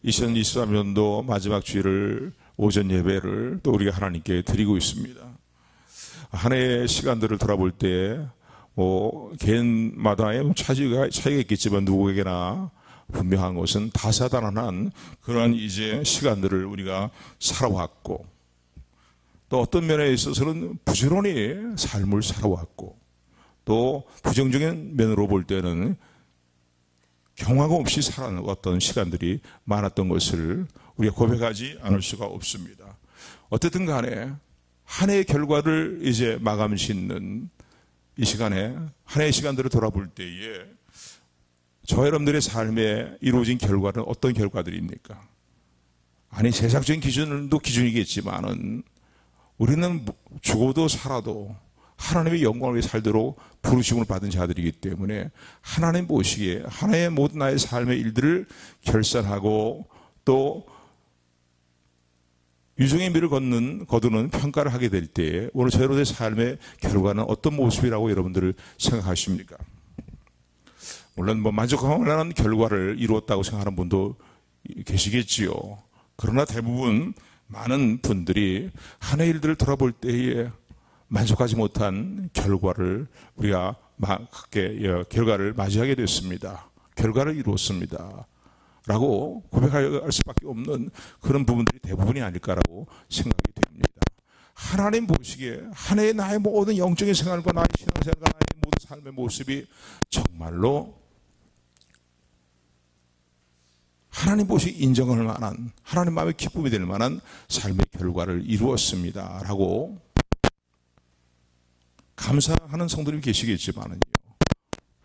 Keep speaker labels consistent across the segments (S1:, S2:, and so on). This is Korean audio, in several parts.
S1: 2023년도 마지막 주일을 오전 예배를 또 우리가 하나님께 드리고 있습니다. 한 해의 시간들을 돌아볼 때 개인마다의 차이가 있겠지만 누구에게나 분명한 것은 다사다난한 그러한 이제 시간들을 우리가 살아왔고, 또 어떤 면에 있어서는 부지런히 삶을 살아왔고, 또 부정적인 면으로 볼 때는 경황 없이 살아왔던 시간들이 많았던 것을 우리가 고백하지 않을 수가 없습니다. 어쨌든 간에 한 해의 결과를 이제 마감 짓는 이 시간에 한 해의 시간들을 돌아볼 때에 저 여러분들의 삶에 이루어진 결과는 어떤 결과들입니까? 아니, 세상적인 기준도 기준이겠지만은 우리는 죽어도 살아도 하나님의 영광을 위해 살도록 부르심을 받은 자들이기 때문에 하나님 보시기에 하나의 모든 나의 삶의 일들을 결산하고 또 유종의 미를 거두는 평가를 하게 될 때에 오늘 저 여러분의 삶의 결과는 어떤 모습이라고 여러분들을 생각하십니까? 물론 만족할 만한 결과를 이루었다고 생각하는 분도 계시겠지요. 그러나 대부분 많은 분들이 한 해 일들을 돌아볼 때에 만족하지 못한 결과를 우리가 결과를 맞이하게 됐습니다. 결과를 이루었습니다. 라고 고백할 수밖에 없는 그런 부분들이 대부분이 아닐까라고 생각이 됩니다. 하나님 보시기에 한 해의 나의 모든 영적인 생활과 나의 신앙생활과 나의 모든 삶의 모습이 정말로 하나님 보시기에 인정할 만한, 하나님 마음에 기쁨이 될 만한 삶의 결과를 이루었습니다. 라고 감사하는 성도님이 계시겠지만은요,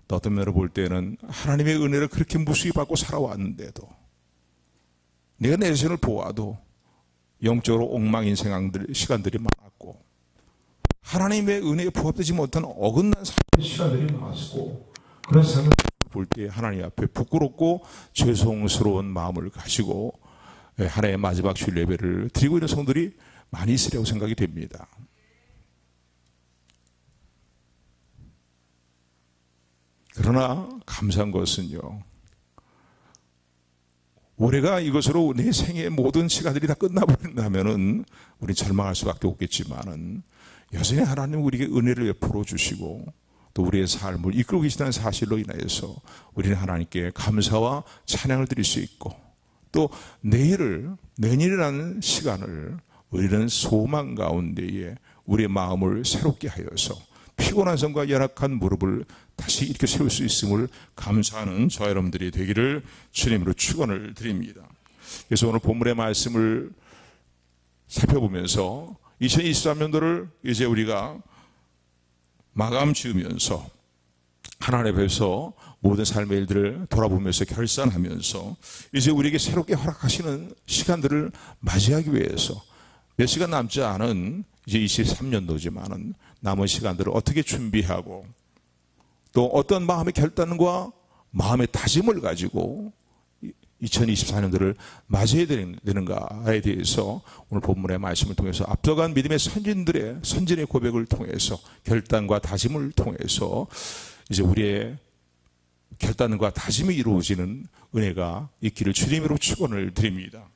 S1: 또 어떤 면으로 볼 때는 하나님의 은혜를 그렇게 무수히 받고 살아왔는데도 내가 내 자신을 보아도 영적으로 엉망인 시간들이 많았고 하나님의 은혜에 부합되지 못한 어긋난 삶의 시간들이 많았고, 그런 삶을 볼 때 하나님 앞에 부끄럽고 죄송스러운 마음을 가지고 한 해의 마지막 주일 예배를 드리고 있는 성도들이 많이 있으리라고 생각이 됩니다. 그러나 감사한 것은요, 올해가 이것으로 내 생애의 모든 시간들이 다 끝나버린다면은 우리 절망할 수밖에 없겠지만은 여전히 하나님 우리에게 은혜를 베풀어 주시고 또 우리의 삶을 이끌고 계시다는 사실로 인하여서 우리는 하나님께 감사와 찬양을 드릴 수 있고, 또 내일이라는 시간을 우리는 소망 가운데에 우리의 마음을 새롭게 하여서 피곤한 손과 연약한 무릎을 다시 이렇게 세울 수 있음을 감사하는 저와 여러분들이 되기를 주님으로 축원을 드립니다. 그래서 오늘 본문의 말씀을 살펴보면서 2023년도를 이제 우리가 마감 지으면서 하나님 앞에서 모든 삶의 일들을 돌아보면서 결산하면서 이제 우리에게 새롭게 허락하시는 시간들을 맞이하기 위해서 몇 시간 남지 않은 이제 23년도지만은 남은 시간들을 어떻게 준비하고 또 어떤 마음의 결단과 마음의 다짐을 가지고 2024년도를 맞이해야 되는가에 대해서 오늘 본문의 말씀을 통해서 앞서간 믿음의 선진의 고백을 통해서 결단과 다짐을 통해서 이제 우리의 결단과 다짐이 이루어지는 은혜가 있기를 주님으로 축원을 드립니다.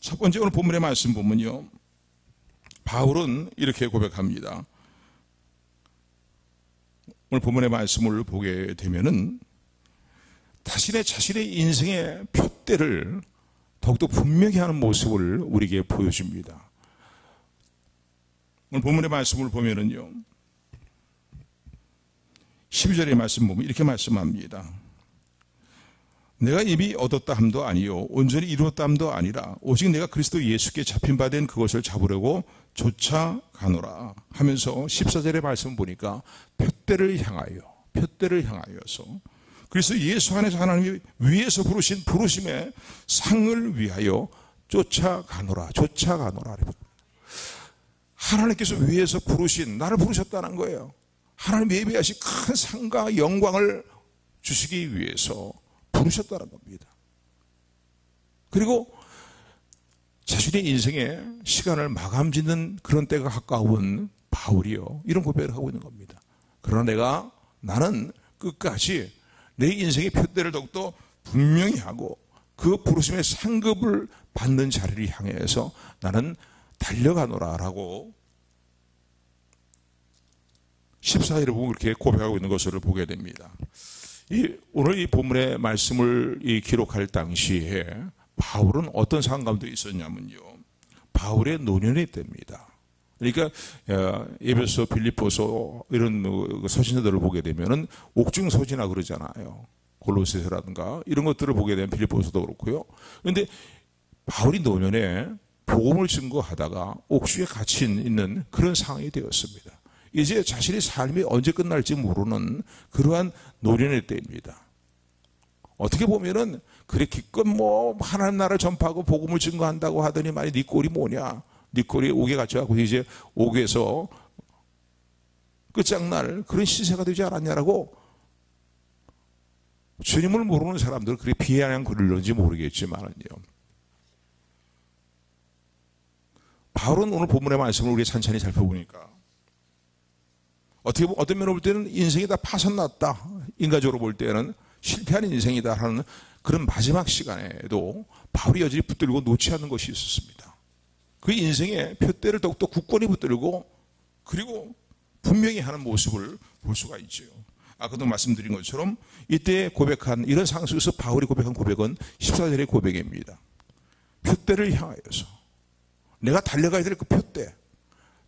S1: 첫 번째 오늘 본문의 말씀 보면요, 바울은 이렇게 고백합니다. 오늘 본문의 말씀을 보게 되면은 자신의 인생의 표대를 더욱더 분명히 하는 모습을 우리에게 보여줍니다. 오늘 본문의 말씀을 보면은요, 12절의 말씀 보면 이렇게 말씀합니다. 내가 이미 얻었다 함도 아니요 온전히 이루었다 함도 아니라 오직 내가 그리스도 예수께 잡힌 바 된 그것을 잡으려고 쫓아가노라 하면서 14절의 말씀 보니까 표대를 향하여서 그래서 예수 안에서 하나님이 위에서 부르신 부르심의 상을 위하여 쫓아가노라. 하나님께서 위에서 나를 부르셨다는 거예요. 하나님 예비하신 큰 상과 영광을 주시기 위해서 부르셨다는 겁니다. 그리고 자신의 인생의 시간을 마감 짓는 그런 때가 가까운 바울이요, 이런 고백을 하고 있는 겁니다. 그러나 나는 끝까지 내 인생의 표대를 더욱더 분명히 하고 그 부르심의 상급을 받는 자리를 향해서 나는 달려가노라라고 14절에 보면 그렇게 고백하고 있는 것을 보게 됩니다. 오늘 이 본문의 말씀을 기록할 당시에 바울은 어떤 상황 가운데 있었냐면요, 바울의 노년의 때입니다. 그러니까 에베소, 빌립보서 이런 서신서들을 보게 되면은 옥중서지나 그러잖아요. 골로새서라든가 이런 것들을 보게 되면 빌립보서도 그렇고요. 그런데 바울이 노년에 복음을 증거하다가 옥중에 갇혀 있는 그런 상황이 되었습니다. 이제 자신의 삶이 언제 끝날지 모르는 그러한 노년의 때입니다. 어떻게 보면은 그래 기껏 하나님 나라를 전파하고 복음을 증거한다고 하더니 말이 네 꼴이 뭐냐, 네 꼴이 옥에 갇혀갖고 이제 옥에서 끝장날 그런 시세가 되지 않았냐라고 주님을 모르는 사람들은 그렇게 비아냥 그러는지 모르겠지만은요, 바울은 오늘 본문의 말씀을 우리가 찬찬히 살펴보니까 어떻게 보면 어떤 면으로 볼 때는 인생이 다 파산났다, 인간적으로 볼 때는 실패한 인생이다 하는 그런 마지막 시간에도 바울이 여전히 붙들고 놓지 않는 것이 있었습니다. 그 인생의 표대를 더욱더 굳건히 붙들고 그리고 분명히 하는 모습을 볼 수가 있죠. 아까도 말씀드린 것처럼 이때 고백한 이런 상황 속에서 바울이 고백한 고백은 14절의 고백입니다. 표대를 향하여서 내가 달려가야 될 그 표대,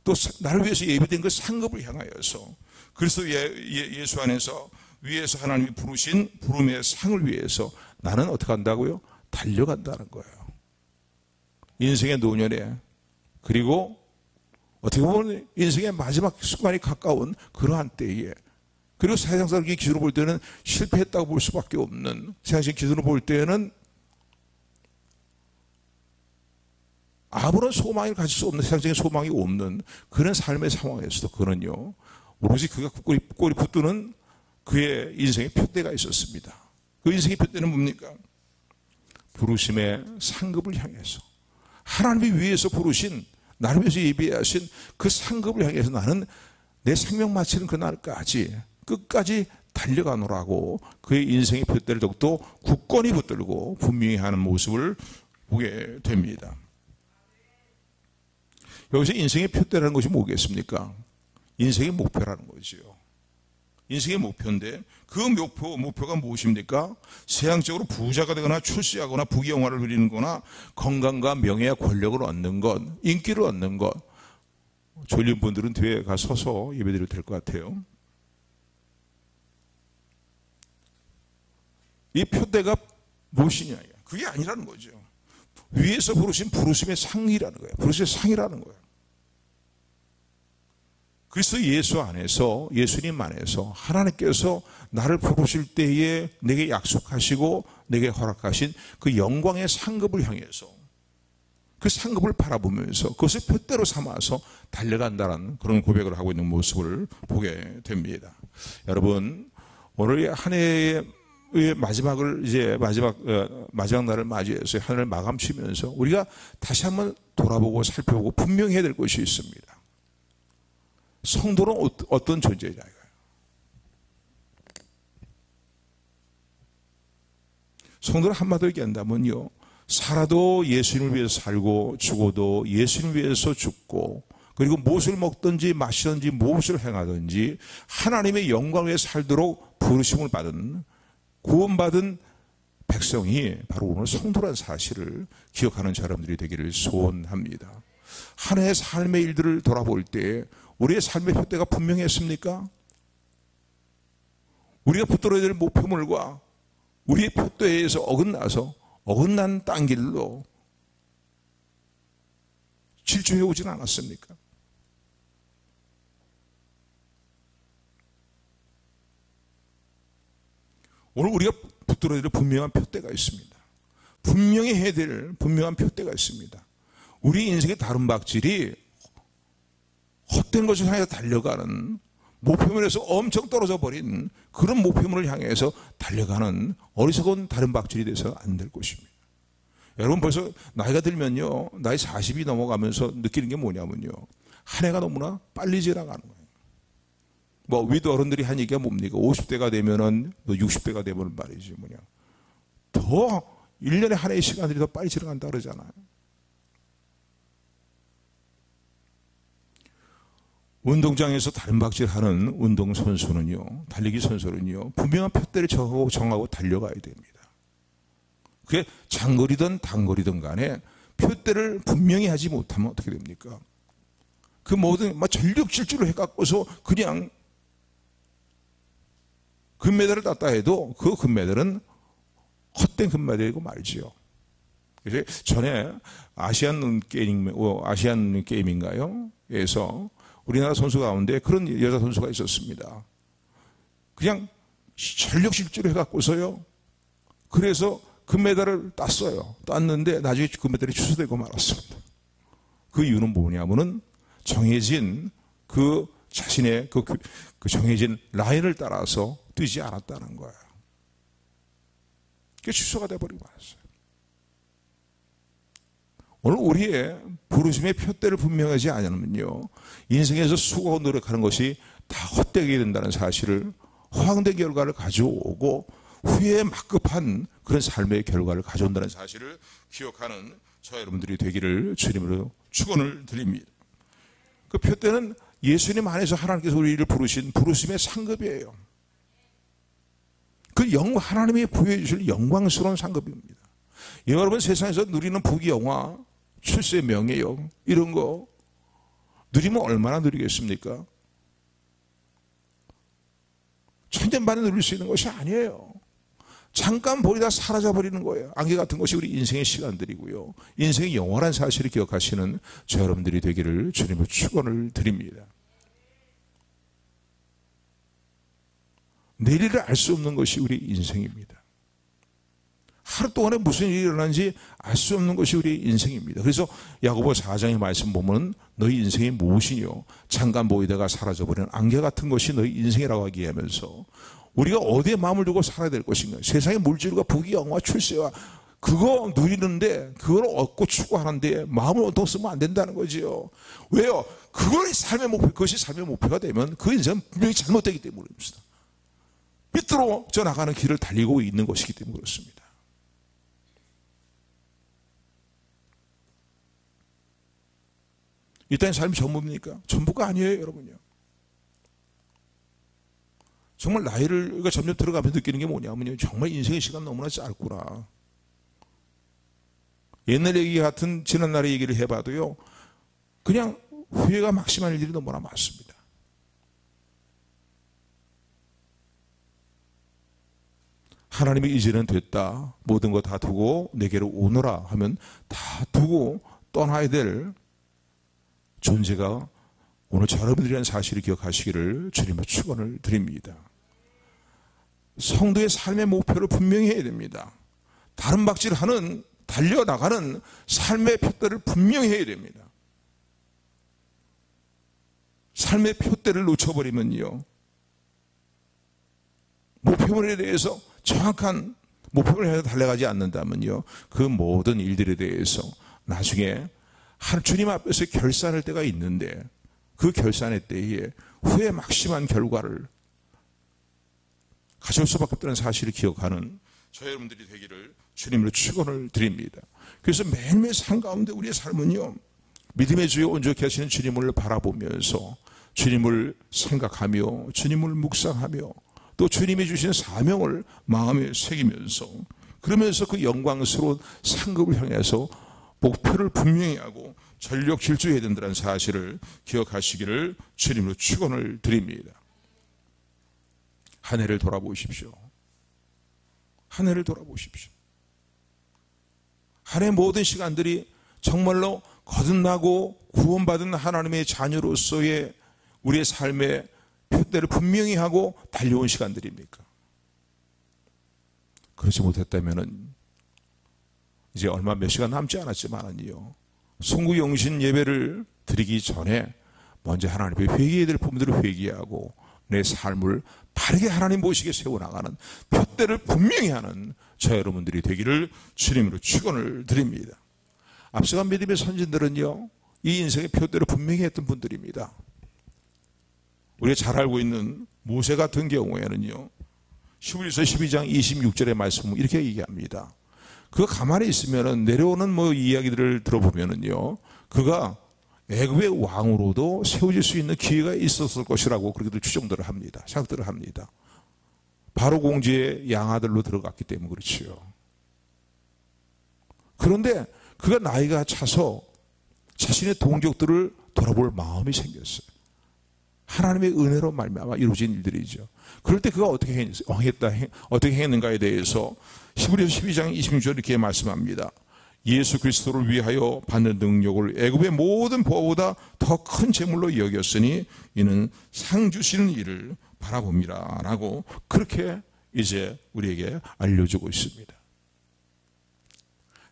S1: 또 나를 위해서 예비된 그 상급을 향하여서 그리스도 예수 안에서 위에서 하나님이 부르신 부름의 상을 위해서 나는 어떻게 한다고요? 달려간다는 거예요. 인생의 노년에, 그리고 어떻게 보면 인생의 마지막 순간이 가까운 그러한 때에, 그리고 세상적인 기준으로 볼 때는 실패했다고 볼 수밖에 없는, 세상적인 기준으로 볼 때는 아무런 소망을 가질 수 없는, 세상적인 소망이 없는 그런 삶의 상황에서도 그는요, 오로지 그가 굳건히 붙드는 그의 인생의 표대가 있었습니다. 그 인생의 표대는 뭡니까? 부르심의 상급을 향해서, 하나님이 위에서 부르신, 나를 위해서 예비하신 그 상급을 향해서 나는 내 생명 마치는 그날까지 끝까지 달려가노라고 그의 인생의 표대를 더욱더 굳건히 붙들고 분명히 하는 모습을 보게 됩니다. 여기서 인생의 표대라는 것이 뭐겠습니까? 인생의 목표라는 거죠. 인생의 목표인데 그 목표가 무엇입니까? 세상적으로 부자가 되거나 출세하거나 부귀영화를 누리는 거나 건강과 명예와 권력을 얻는 것, 인기를 얻는 것. 졸린 분들은 뒤에 가 서서 예배드려도 될 것 같아요. 이 표대가 무엇이냐? 그게 아니라는 거죠. 위에서 부르신 부르심의 상이라는 거예요. 부르심의 상이라는 거예요. 그리스도 예수 안에서, 예수님 안에서 하나님께서 나를 부르실 때에 내게 약속하시고 내게 허락하신 그 영광의 상급을 향해서 그 상급을 바라보면서 그것을 표대로 삼아서 달려간다는 그런 고백을 하고 있는 모습을 보게 됩니다. 여러분, 오늘 한 해의 마지막을 이제 마지막 날을 맞이해서 한 해를 마감 치면서 우리가 다시 한번 돌아보고 살펴보고 분명히 해야 될 것이 있습니다. 성도는 어떤 존재냐 이거예요. 성도는 한마디로 얘기한다면요, 살아도 예수님을 위해서 살고 죽어도 예수님을 위해서 죽고, 그리고 무엇을 먹든지 마시든지 무엇을 행하든지 하나님의 영광 위에 살도록 부르심을 받은, 구원받은 백성이 바로 오늘 성도란 사실을 기억하는 사람들이 되기를 소원합니다. 한 해의 삶의 일들을 돌아볼 때 우리의 삶의 표대가 분명했습니까? 우리가 붙들어야 될 목표물과 우리의 표대에서 어긋난 딴 길로 질주해 오진 않았습니까? 오늘 우리가 붙들어야 될 분명한 표대가 있습니다. 분명히 해야 될 분명한 표대가 있습니다. 우리 인생의 다른 박질이 헛된 것을 향해서 달려가는, 목표물에서 엄청 떨어져 버린 그런 목표물을 향해서 달려가는 어리석은 다른 박질이 돼서 안 될 것입니다. 여러분, 벌써 나이가 들면요, 나이 40이 넘어가면서 느끼는 게 뭐냐면요, 한 해가 너무나 빨리 지나가는 거예요. 위도 어른들이 한 얘기가 뭡니까? 50대가 되면은, 60대가 되면 말이지, 더 1년에 한 해의 시간들이 더 빨리 지나간다 그러잖아요. 운동장에서 다른박질하는 운동선수는요, 달리기 선수는요, 분명한 표대를 정하고 달려가야 됩니다. 그게 장거리든 단거리든 간에 표대를 분명히 하지 못하면 어떻게 됩니까? 그 모든 전력 질주를 해갖고서 그냥 금메달을 땄다 해도 그 금메달은 헛된 금메달이고 말이지요. 그래서 전에 아시안 게임인가요? 에서 우리나라 선수 가운데 그런 여자 선수가 있었습니다. 그냥 전력 질주를 해갖고서요. 그래서 금메달을 땄어요. 땄는데 나중에 금메달이 취소되고 말았습니다. 그 이유는 뭐냐면은 정해진 그 자신의 그 정해진 라인을 따라서 뛰지 않았다는 거예요. 그게 취소가 돼버리고 말았어요. 오늘 우리의 부르심의 표대를 분명하지 않으면요, 인생에서 수고하고 노력하는 것이 다 헛되게 된다는 사실을, 허황된 결과를 가져오고 후회에 막급한 그런 삶의 결과를 가져온다는 사실을 기억하는 저 여러분들이 되기를 주님으로 축원을 드립니다. 그 표대는 예수님 안에서 하나님께서 우리를 부르신 부르심의 상급이에요. 그 하나님이 부여해 주실 영광스러운 상급입니다. 여러분 세상에서 누리는 부귀영화, 출세, 명예욕 이런 거 누리면 얼마나 누리겠습니까? 천년만에 누릴 수 있는 것이 아니에요. 잠깐 보이다 사라져버리는 거예요. 안개 같은 것이 우리 인생의 시간들이고요. 인생의 영원한 사실을 기억하시는 저 여러분들이 되기를 주님을 축원을 드립니다. 내일을 알 수 없는 것이 우리 인생입니다. 하루 동안에 무슨 일이 일어나는지 알 수 없는 것이 우리 인생입니다. 그래서 야고보 4장의 말씀 보면 너희 인생이 무엇이뇨? 잠깐 보이다가 사라져버리는 안개 같은 것이 너희 인생이라고 얘기하면서 우리가 어디에 마음을 두고 살아야 될 것인가? 세상의 물질과 부귀영화, 출세와 그거 누리는데 그걸 얻고 추구하는데 마음을 온통 쓰면 안 된다는 거지요. 왜요? 그것이 삶의 목표가 되면 그 인생은 분명히 잘못되기 때문입니다. 삐뚤어져 나가는 길을 달리고 있는 것이기 때문에 그렇습니다. 이 땅의 삶이 전부입니까? 전부가 아니에요, 여러분요. 정말 나이를 우리가 점점 들어가면서 느끼는 게 뭐냐면요, 정말 인생의 시간 너무나 짧구나. 옛날 얘기 같은 지난날의 얘기를 해봐도요, 그냥 후회가 막심한 일들이 너무나 많습니다. 하나님이 이제는 됐다, 모든 거 다 두고 내게로 오너라 하면 다 두고 떠나야 될 존재가 오늘 여러분들이라는 사실을 기억하시기를 주님의 축원을 드립니다. 성도의 삶의 목표를 분명히 해야 됩니다. 다른 박질하는 달려나가는 삶의 표대를 분명히 해야 됩니다. 삶의 표대를 놓쳐버리면요, 목표물에 대해서 정확한 목표를 해서 달려가지 않는다면요, 그 모든 일들에 대해서 나중에 주님 앞에서 결산할 때가 있는데 그 결산의 때에 후회 막심한 결과를 가져올 수밖에 없다는 사실을 기억하는 저 여러분들이 되기를 주님으로 축원을 드립니다. 그래서 매일매일 삶 가운데 우리의 삶은요, 믿음의 주에 온전히 하시는 주님을 바라보면서 주님을 생각하며 주님을 묵상하며 또 주님이 주신 사명을 마음에 새기면서 그러면서 그 영광스러운 상급을 향해서 목표를 분명히 하고 전력 질주해야 된다는 사실을 기억하시기를 주님으로 축원을 드립니다. 한 해를 돌아보십시오. 한 해를 돌아보십시오. 한 해 모든 시간들이 정말로 거듭나고 구원받은 하나님의 자녀로서의 우리의 삶의 표대를 분명히 하고 달려온 시간들입니까? 그렇지 못했다면 이제 얼마 몇 시간 남지 않았지만요, 송구영신 예배를 드리기 전에 먼저 하나님 앞에 회개해야 될 부분들을 회개하고 내 삶을 바르게 하나님 보시기에 세워나가는 표대를 분명히 하는 저 여러분들이 되기를 주님으로 축원을 드립니다. 앞서간 믿음의 선진들은요, 이 인생의 표대를 분명히 했던 분들입니다. 우리가 잘 알고 있는 모세 같은 경우에는요, 히브리서 12장 26절의 말씀은 이렇게 얘기합니다. 그거 가만히 있으면은 내려오는 뭐 이야기들을 들어보면은요, 그가 애굽의 왕으로도 세워질 수 있는 기회가 있었을 것이라고 그렇게들 추정들을 합니다. 생각들을 합니다. 바로 공주의 양아들로 들어갔기 때문에 그렇지요. 그런데 그가 나이가 차서 자신의 동족들을 돌아볼 마음이 생겼어요. 하나님의 은혜로 말미암아 이루어진 일들이죠. 그럴 때 그가 어떻게 행했는가에 대해서 히브리서 12장 26절 이렇게 말씀합니다. 예수 그리스도를 위하여 받는 능력을 애굽의 모든 보화보다 더 큰 재물로 여겼으니 이는 상 주시는 일을 바라봅니다 라고 그렇게 이제 우리에게 알려주고 있습니다.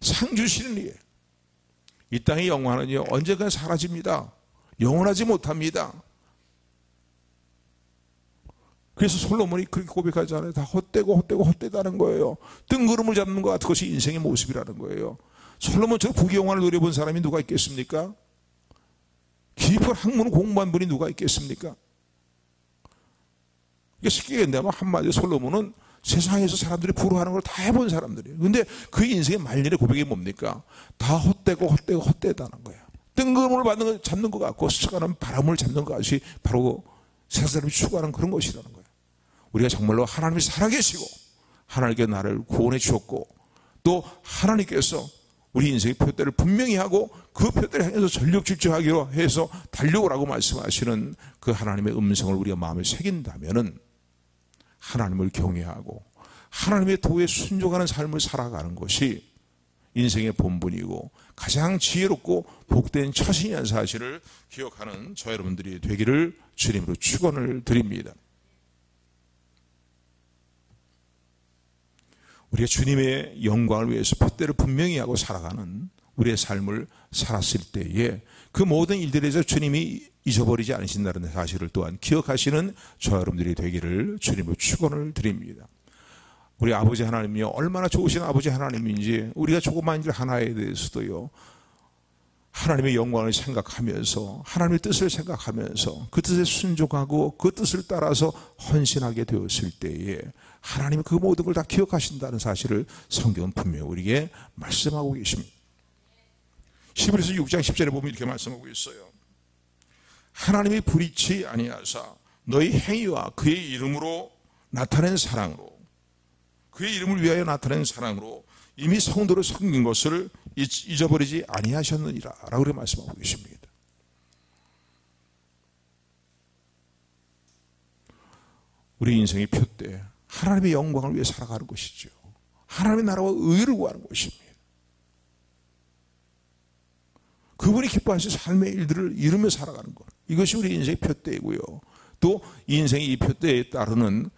S1: 상 주시는 일, 이 땅의 영광은요 언제가 사라집니다. 영원하지 못합니다. 그래서 솔로몬이 그렇게 고백하잖아요. 다 헛되다는 거예요. 뜬구름을 잡는 것 같은 것이 인생의 모습이라는 거예요. 솔로몬처럼 부귀영화를 누려본 사람이 누가 있겠습니까? 깊은 학문을 공부한 분이 누가 있겠습니까? 이게 쉽게 얘기한다면 한마디로 솔로몬은 세상에서 사람들이 부러워하는 걸 다 해본 사람들이에요. 근데 그 인생의 말년의 고백이 뭡니까? 다 헛되다는 거예요. 뜬구름을 잡는 것 같고 스쳐가는 바람을 잡는 것이 바로 세상 사람이 추구하는 그런 것이라는 거예요. 우리가 정말로 하나님이 살아계시고 하나님께 나를 구원해 주었고 또 하나님께서 우리 인생의 표대를 분명히 하고 그 표대를 향해서 전력질주하기로 해서 달려오라고 말씀하시는 그 하나님의 음성을 우리가 마음에 새긴다면은 하나님을 경외하고 하나님의 도에 순종하는 삶을 살아가는 것이 인생의 본분이고 가장 지혜롭고 복된 처신이라는 사실을 기억하는 저 여러분들이 되기를 주님으로 축원을 드립니다. 우리가 주님의 영광을 위해서 표대를 분명히 하고 살아가는 우리의 삶을 살았을 때에 그 모든 일들에서 주님이 잊어버리지 않으신다는 사실을 또한 기억하시는 저 여러분들이 되기를 주님으로 축원을 드립니다. 우리 아버지 하나님이요 얼마나 좋으신 아버지 하나님인지 우리가 조그만 일 하나에 대해서도요 하나님의 영광을 생각하면서 하나님의 뜻을 생각하면서 그 뜻에 순종하고 그 뜻을 따라서 헌신하게 되었을 때에 하나님은 그 모든 걸 다 기억하신다는 사실을 성경은 분명히 우리에게 말씀하고 계십니다. 히브리서 6장 10절에 보면 이렇게 말씀하고 있어요. 하나님이 불의치 아니하사 너희 행위와 그의 이름으로 나타낸 사랑으로 그의 이름을 위하여 나타낸 사랑으로 이미 성도를 섬긴 것을 잊어버리지 아니하셨느니라 라고 그렇게 말씀하고 계십니다. 우리 인생의 표대 하나님의 영광을 위해 살아가는 것이죠. 하나님의 나라와 의를 구하는 것입니다. 그분이 기뻐하신 삶의 일들을 이루며 살아가는 것, 이것이 우리 인생의 표대이고요. 또 인생의 이 표대에 따르는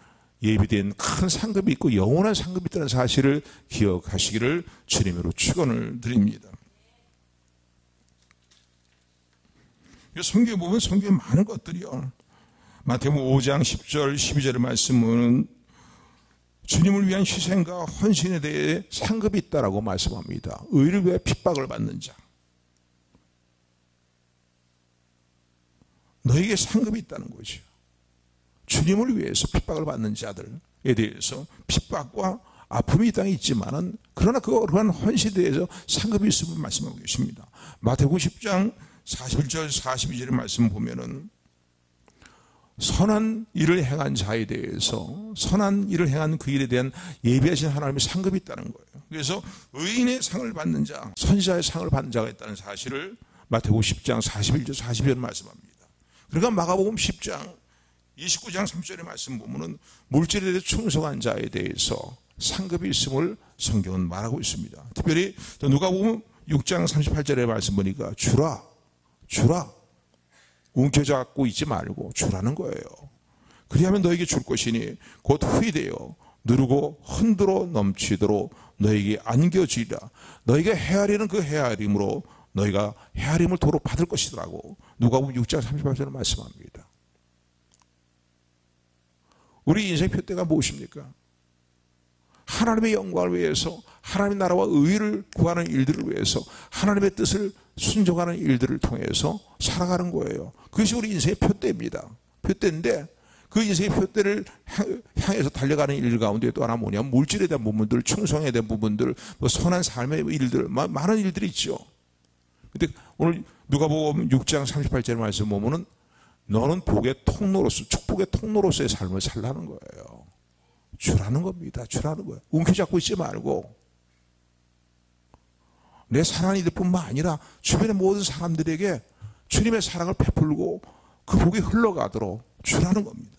S1: 예비된 큰 상급이 있고 영원한 상급이 있다는 사실을 기억하시기를 주님으로 축원을 드립니다. 성경에 보면 성경에 많은 것들이요. 마태복음 5장 10절 12절의 말씀은 주님을 위한 희생과 헌신에 대해 상급이 있다라고 말씀합니다. 의를 위해 핍박을 받는 자, 너에게 상급이 있다는 거죠. 주님을 위해서 핍박을 받는 자들에 대해서 핍박과 아픔이 이 땅에 있지만은 그러나 그러한 헌신에 대해서 상급이 있음을 말씀하고 계십니다. 마태복음 10장 41절 42절의 말씀 보면은 선한 일을 행한 자에 대해서 선한 일을 행한 그 일에 대한 예비하신 하나님의 상급이 있다는 거예요. 그래서 의인의 상을 받는 자, 선지자의 상을 받는 자가 있다는 사실을 마태복음 10장 41절 42절 말씀합니다. 그러니까 마가복음 10장 29장 3절의 말씀 보면은 물질에 대해 충성한 자에 대해서 상급이 있음을 성경은 말하고 있습니다. 특별히 누가복음 6장 38절의 말씀 보니까 주라 움켜잡고 있지 말고 주라는 거예요. 그리하면 너에게 줄 것이니 곧 후히 되어 누르고 흔들어 넘치도록 너에게 안겨주리라. 너희가 헤아리는 그 헤아림으로 너희가 헤아림을 도로 받을 것이더라고. 누가복음 6장 38절을 말씀합니다. 우리 인생 표대가 무엇입니까? 하나님의 영광을 위해서 하나님의 나라와 의를 구하는 일들을 위해서 하나님의 뜻을 순종하는 일들을 통해서 살아가는 거예요. 그것이 우리 인생의 표대입니다. 표대인데 그 인생의 표대를 향해서 달려가는 일 가운데 또 하나 뭐냐, 물질에 대한 부분들, 충성에 대한 부분들, 뭐 선한 삶의 일들, 많은 일들이 있죠. 근데 오늘 누가복음 6장 38절 말씀 보면은 너는 복의 통로로서, 축복의 통로로서의 삶을 살라는 거예요. 주라는 겁니다. 주라는 거예요. 움켜잡고 있지 말고 내 사랑하는 이들뿐만 아니라 주변의 모든 사람들에게 주님의 사랑을 베풀고 그 복이 흘러가도록 주라는 겁니다.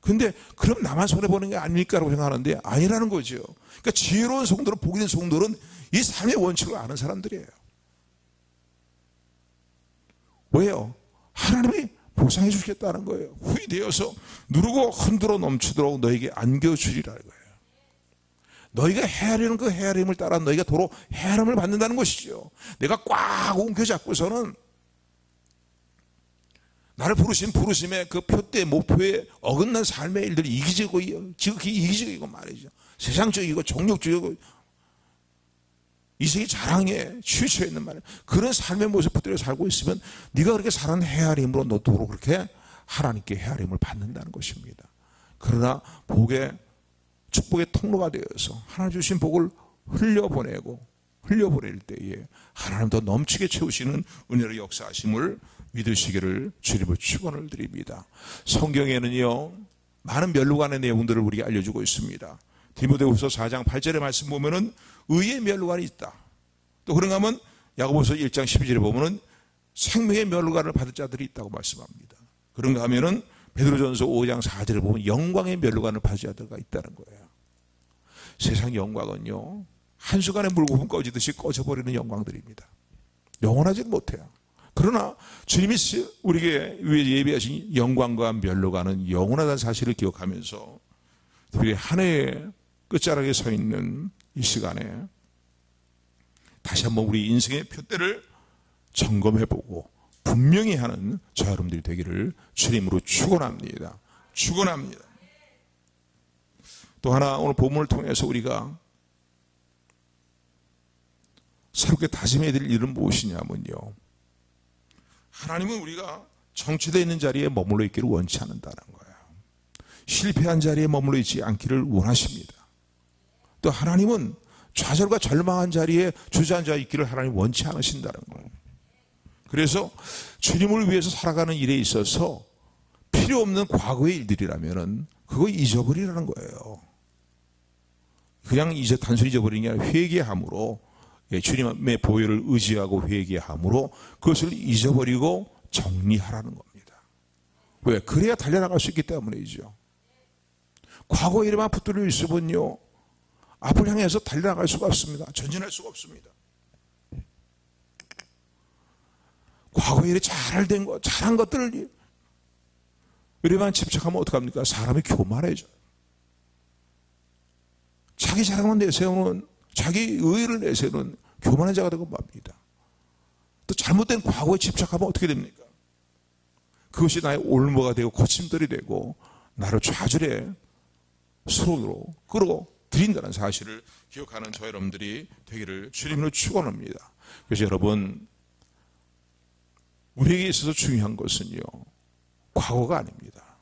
S1: 근데 그럼 나만 손해보는 게 아닐까라고 생각하는데 아니라는 거죠. 그러니까 지혜로운 성도는, 복이 된 성도는 이 삶의 원칙을 아는 사람들이에요. 왜요? 하나님이 보상해 주시겠다는 거예요. 후이 되어서 누르고 흔들어 넘치도록 너에게 안겨주리라는 거예요. 너희가 헤아리는 그 헤아림을 따라 너희가 도로 헤아림을 받는다는 것이죠. 내가 꽉 움켜잡고서는 나를 부르신 부르심의 그 표대 목표에 어긋난 삶의 일들이 이기적이고, 지극히 이기적이고 말이죠. 세상적이고 정욕적이고 이세계 자랑에 취처해 있는 말이에요. 그런 삶의 모습 붙들려 살고 있으면 네가 그렇게 살아는 헤아림으로 너도 그렇게 하나님께 헤아림을 받는다는 것입니다. 그러나 복의, 축복의 통로가 되어서 하나님 주신 복을 흘려보낼 때에 하나님 더 넘치게 채우시는 은혜의 역사하심을 믿으시기를 주님을 축원을 드립니다. 성경에는요 많은 멸류관의 내용들을 우리에게 알려주고 있습니다. 디모데후서 4장 8절의 말씀 보면은 의의 멸류관이 있다. 또 그런가 하면 야고보서 1장 12절에 보면은 생명의 멸류관을 받을 자들이 있다고 말씀합니다. 그런가 하면은 베드로전서 5장 4절에 보면 영광의 멸류관을 받을 자들가 있다는 거예요. 세상 영광은요 한순간에 물고분 꺼지듯이 꺼져버리는 영광들입니다. 영원하지는 못해요. 그러나 주님이 우리에게 예비하신 영광과 멸류관은 영원하다는 사실을 기억하면서 특별히 한 해의 끝자락에 서 있는 이 시간에 다시 한번 우리 인생의 표대를 점검해보고 분명히 하는 저 여러분들이 되기를 주님으로 축원합니다. 축원합니다. 또 하나 오늘 본문을 통해서 우리가 새롭게 다짐해야 될 일은 무엇이냐면요, 하나님은 우리가 정체되어 있는 자리에 머물러 있기를 원치 않는다는 거예요. 실패한 자리에 머물러 있지 않기를 원하십니다. 또 하나님은 좌절과 절망한 자리에 주저앉아 있기를 하나님 원치 않으신다는 거예요. 그래서 주님을 위해서 살아가는 일에 있어서 필요 없는 과거의 일들이라면 그거 잊어버리라는 거예요. 그냥 단순히 잊어버리는 게 아니라 회개함으로, 주님의 보혈을 의지하고 회개함으로 그것을 잊어버리고 정리하라는 겁니다. 왜? 그래야 달려나갈 수 있기 때문이죠. 과거 일에만 붙들려 있으면요 앞을 향해서 달려나갈 수가 없습니다. 전진할 수가 없습니다. 과거 일에 잘된 것, 잘한 것들을 이래만 집착하면 어떡합니까? 사람이 교만해져요. 자기 자랑만 내세우는, 자기 의의를 내세우는 교만한 자가 되고 맙니다. 또 잘못된 과거에 집착하면 어떻게 됩니까? 그것이 나의 올무가 되고 거침돌이 되고 나를 좌절의 수로로 끌어들인다는 사실을 기억하는 저 여러분들이 되기를 주님으로 축원합니다. 그래서 여러분, 우리에게 있어서 중요한 것은요 과거가 아닙니다.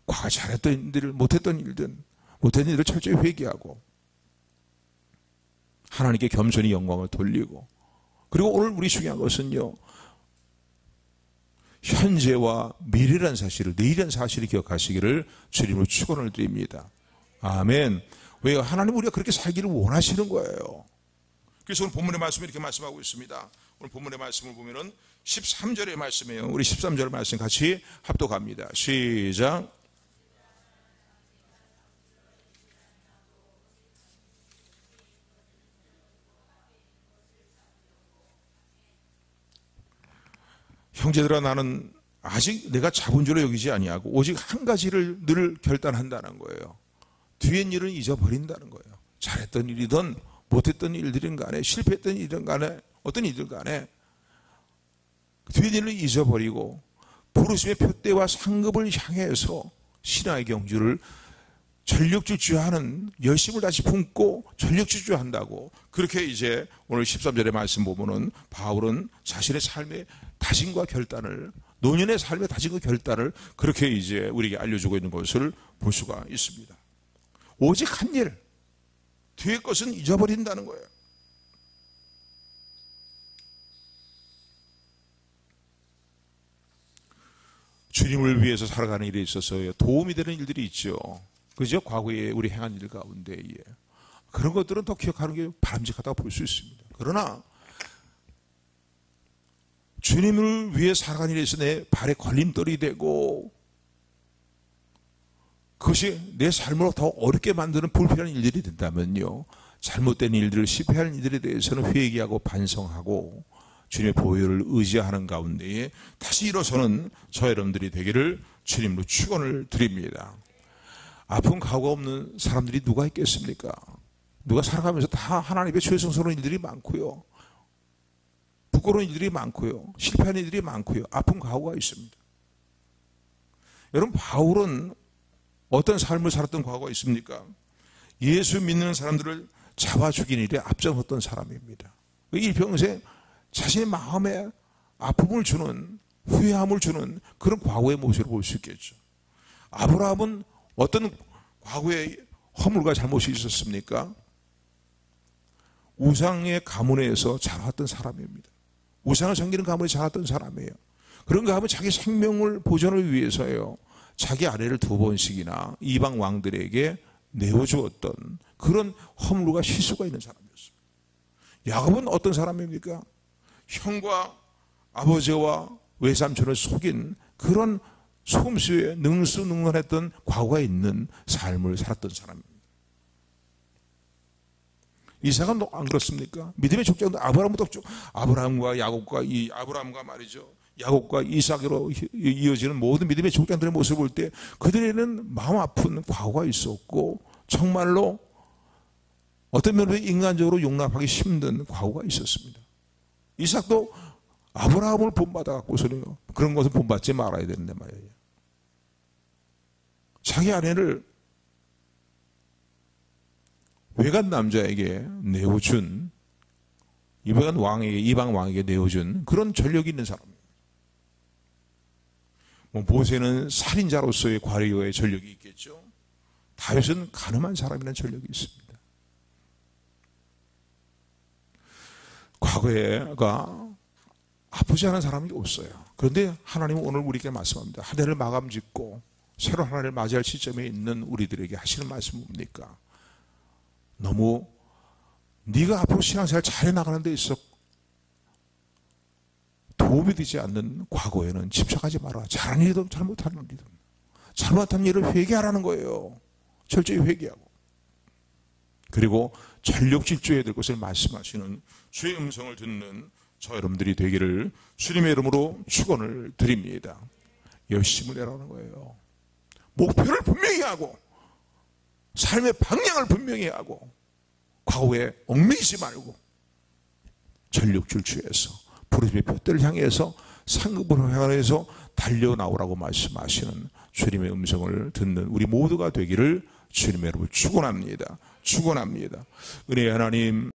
S1: 과거 잘했던 일들, 못했던 일들을 철저히 회개하고 하나님께 겸손히 영광을 돌리고, 그리고 오늘 우리 중요한 것은요 현재와 미래라는 사실을, 내일이라는 사실을 기억하시기를 주님으로 축원을 드립니다. 아멘. 왜요? 하나님 우리가 그렇게 살기를 원하시는 거예요. 그래서 오늘 본문의 말씀이 이렇게 말씀하고 있습니다. 오늘 본문의 말씀을 보면은 13절의 말씀이에요. 우리 13절 말씀 같이 합독합니다. 시작. 형제들아, 나는 아직 내가 잡은 줄로 여기지 아니하고 오직 한 가지를 늘 결단한다는 거예요. 뒤엔 일은 잊어버린다는 거예요. 잘했던 일이든 못했던 일들인 간에, 실패했던 일이든 간에, 어떤 일들 간에 뒤엔 일을 잊어버리고 부르심의 표대와 상급을 향해서 신앙의 경주를 전력질주하는, 열심을 다시 품고 전력질주한다고, 그렇게 이제 오늘 13절의 말씀 보면은 바울은 자신의 삶의 다짐과 결단을 노년의 삶에 다진 그 결단을 그렇게 이제 우리에게 알려주고 있는 것을 볼 수가 있습니다. 오직 한 일, 뒤의 것은 잊어버린다는 거예요. 주님을 위해서 살아가는 일에 있어서 도움이 되는 일들이 있죠. 그죠? 과거에 우리 행한 일 가운데 그런 것들은 더 기억하는 게 바람직하다고 볼 수 있습니다. 그러나 주님을 위해 살아가는 일에 있어서 내 발에 걸림돌이 되고 그것이 내 삶을 더 어렵게 만드는 불필요한 일들이 된다면요, 잘못된 일들, 실패하는 일들에 대해서는 회개하고 반성하고 주님의 보혈을 의지하는 가운데에 다시 일어서는 저 여러분들이 되기를 주님으로 축원을 드립니다. 아픈 과거가 없는 사람들이 누가 있겠습니까? 누가 살아가면서 다 하나님의 죄송스러운 일들이 많고요, 부끄러운 일들이 많고요, 실패하는 일들이 많고요, 아픈 과거가 있습니다. 여러분, 바울은 어떤 삶을 살았던 과거가 있습니까? 예수 믿는 사람들을 잡아 죽인 일에 앞장섰던 사람입니다. 일평생 자신의 마음에 아픔을 주는, 후회함을 주는 그런 과거의 모습을 볼 수 있겠죠. 아브라함은 어떤 과거의 허물과 잘못이 있었습니까? 우상의 가문에서 자랐던 사람입니다. 우상을 섬기는 가문에 자랐던 사람이에요. 그런 가문은 자기 생명을 보존을 위해서요, 자기 아내를 2번씩이나 이방 왕들에게 내어주었던 그런 허물과 실수가 있는 사람이었습니다. 야곱은 어떤 사람입니까? 형과 아버지와 외삼촌을 속인 그런 속임수에 능수능란했던 과거가 있는 삶을 살았던 사람입니다. 이삭은 안 그렇습니까? 믿음의 족장도 아브라함과 야곱과 아브라함과 말이죠, 야곱과 이삭으로 이어지는 모든 믿음의 족장들의 모습을 볼 때 그들에는 마음 아픈 과거가 있었고 정말로 어떤 면에서 인간적으로 용납하기 힘든 과거가 있었습니다. 이삭도 아브라함을 본받아갖고서는요, 그런 것을 본받지 말아야 되는데 말이에요. 자기 아내를 외간 남자에게 내어준, 이방 왕에게 내어준 그런 전력이 있는 사람입니다. 모세는 살인자로서의 과리의 전력이 있겠죠. 다윗은 가늠한 사람이라는 전력이 있습니다. 과거에가 아프지 않은 사람이 없어요. 그런데 하나님은 오늘 우리에게 말씀합니다. 한 해를 마감 짓고 새로운 한 해를 맞이할 시점에 있는 우리들에게 하시는 말씀은 뭡니까? 너무 네가 앞으로 신앙생활 잘해 나가는 데 있어 도움이 되지 않는 과거에는 집착하지 마라. 잘한 일이든 잘못한 일이든 잘못한 일을 회개하라는 거예요. 철저히 회개하고, 그리고 전력 질주해야 될 것을 말씀하시는 주의 음성을 듣는 저 여러분들이 되기를 주님의 이름으로 축원을 드립니다. 열심을 내라는 거예요. 목표를 분명히 하고 삶의 방향을 분명히 하고 과거에 얽매이지 말고 전력 질주해서 부르심의 표대를 향해서 상급을 향해서 달려나오라고 말씀하시는 주님의 음성을 듣는 우리 모두가 되기를 주님의 이름으로 축원합니다. 축원합니다. 은혜의 하나님,